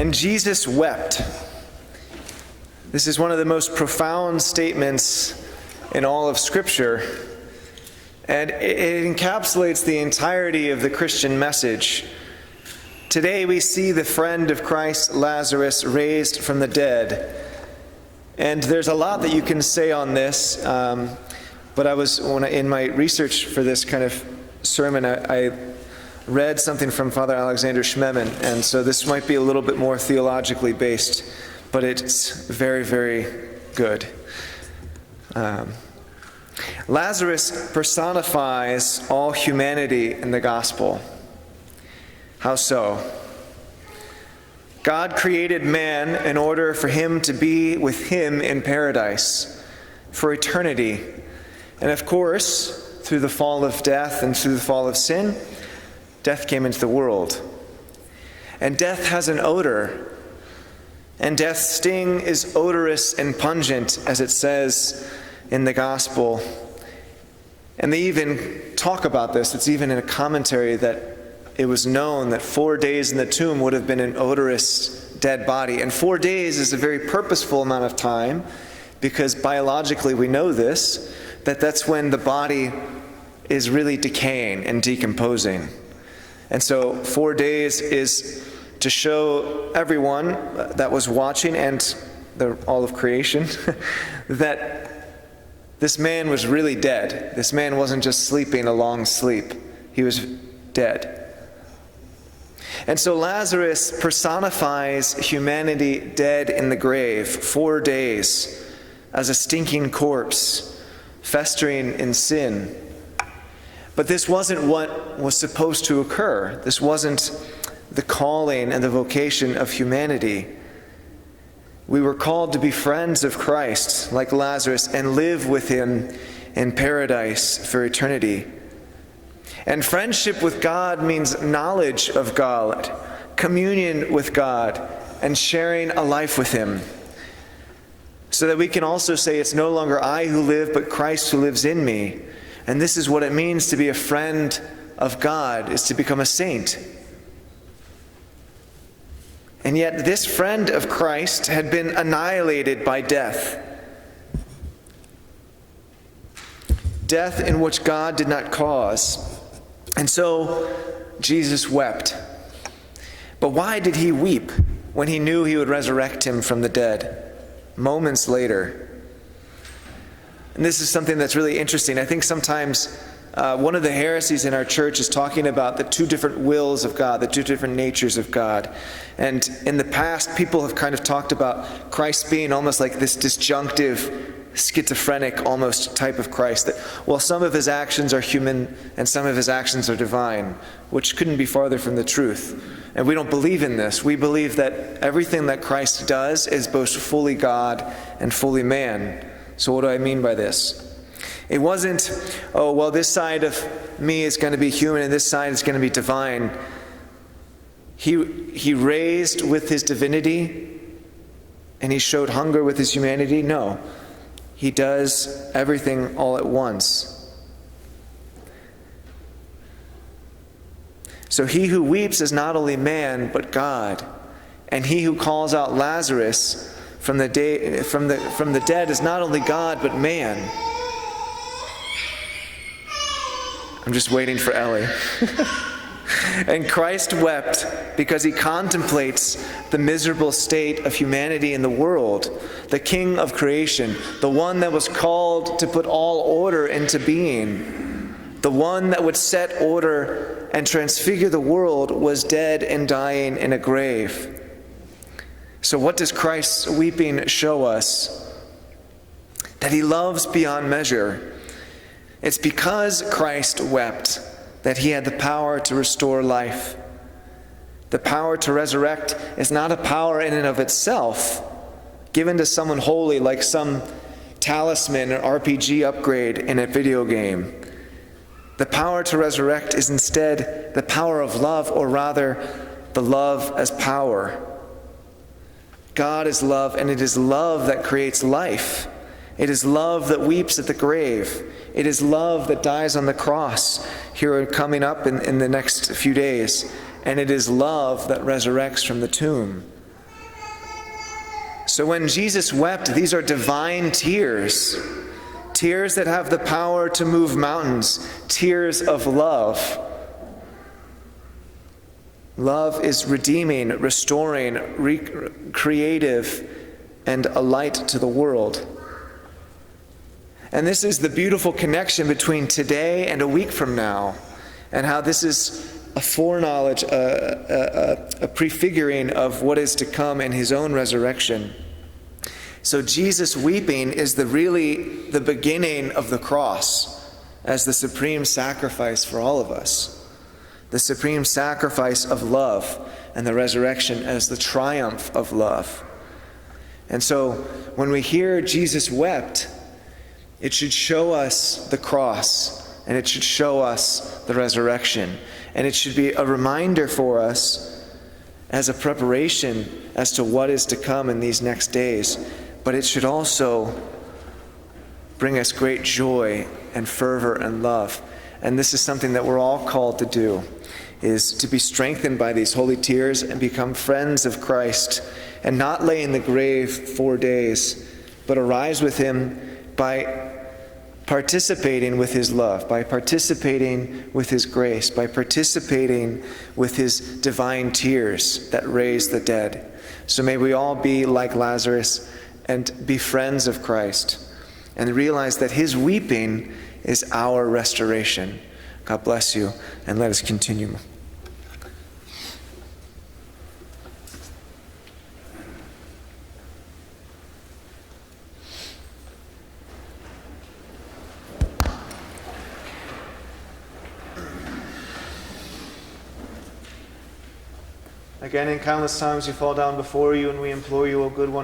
And Jesus wept. This is one of the most profound statements in all of Scripture, and it encapsulates the entirety of the Christian message. Today we see the friend of Christ, Lazarus, raised from the dead. And there's a lot that you can say on this, but in my research for this kind of sermon, I read something from Father Alexander Schmemann, and so this might be a little bit more theologically based, but it's very, very good. Lazarus personifies all humanity in the gospel. How so? God created man in order for him to be with him in paradise for eternity. And of course, through the fall of death and through the fall of sin, death came into the world. And death has an odor. And death's sting is odorous and pungent, as it says in the gospel. And they even talk about this. It's even in a commentary that it was known that 4 days in the tomb would have been an odorous dead body. And 4 days is a very purposeful amount of time, because biologically we know this, that's when the body is really decaying and decomposing. And so 4 days is to show everyone that was watching and all of creation that this man was really dead. This man wasn't just sleeping a long sleep. He was dead. And so Lazarus personifies humanity dead in the grave, 4 days, as a stinking corpse, festering in sin. But this wasn't what was supposed to occur. This wasn't the calling and the vocation of humanity. We were called to be friends of Christ, like Lazarus, and live with him in paradise for eternity. And friendship with God means knowledge of God, communion with God, and sharing a life with him. So that we can also say, it's no longer I who live, but Christ who lives in me. And this is what it means to be a friend of God, is to become a saint. And yet this friend of Christ had been annihilated by death. Death in which God did not cause. And so Jesus wept. But why did he weep when he knew he would resurrect him from the dead moments later? And this is something that's really interesting. I think sometimes one of the heresies in our church is talking about the two different wills of God, the two different natures of God. And in the past, people have kind of talked about Christ being almost like this disjunctive, schizophrenic almost type of Christ, that, well, some of his actions are human and some of his actions are divine, which couldn't be farther from the truth. And we don't believe in this. We believe that everything that Christ does is both fully God and fully man. So what do I mean by this? It wasn't, oh, well, this side of me is going to be human and this side is going to be divine. He raised with his divinity and he showed hunger with his humanity? No. He does everything all at once. So he who weeps is not only man, but God. And he who calls out Lazarus from the dead is not only God, but man. I'm just waiting for Ellie. And Christ wept because he contemplates the miserable state of humanity in the world, the King of creation, the one that was called to put all order into being, the one that would set order and transfigure the world, was dead and dying in a grave. So what does Christ's weeping show us? That he loves beyond measure. It's because Christ wept that he had the power to restore life. The power to resurrect is not a power in and of itself, given to someone holy like some talisman or RPG upgrade in a video game. The power to resurrect is instead the power of love, or rather, the love as power. God is love, and it is love that creates life. It is love that weeps at the grave. It is love that dies on the cross here coming up in the next few days. And it is love that resurrects from the tomb. So when Jesus wept, these are divine tears. Tears that have the power to move mountains. Tears of love. Love is redeeming, restoring, creative, and a light to the world. And this is the beautiful connection between today and a week from now, and how this is a foreknowledge, a prefiguring of what is to come in his own resurrection. So Jesus weeping is really the beginning of the cross as the supreme sacrifice for all of us. The supreme sacrifice of love, and the resurrection as the triumph of love. And so when we hear Jesus wept, it should show us the cross, and it should show us the resurrection. And it should be a reminder for us as a preparation as to what is to come in these next days. But it should also bring us great joy and fervor and love. And this is something that we're all called to do, is to be strengthened by these holy tears and become friends of Christ, and not lay in the grave 4 days, but arise with him by participating with his love, by participating with his grace, by participating with his divine tears that raise the dead. So may we all be like Lazarus and be friends of Christ, and realize that his weeping is our restoration. God bless you, and let us continue. Again, in countless times we fall down before you, and we implore you, O good one,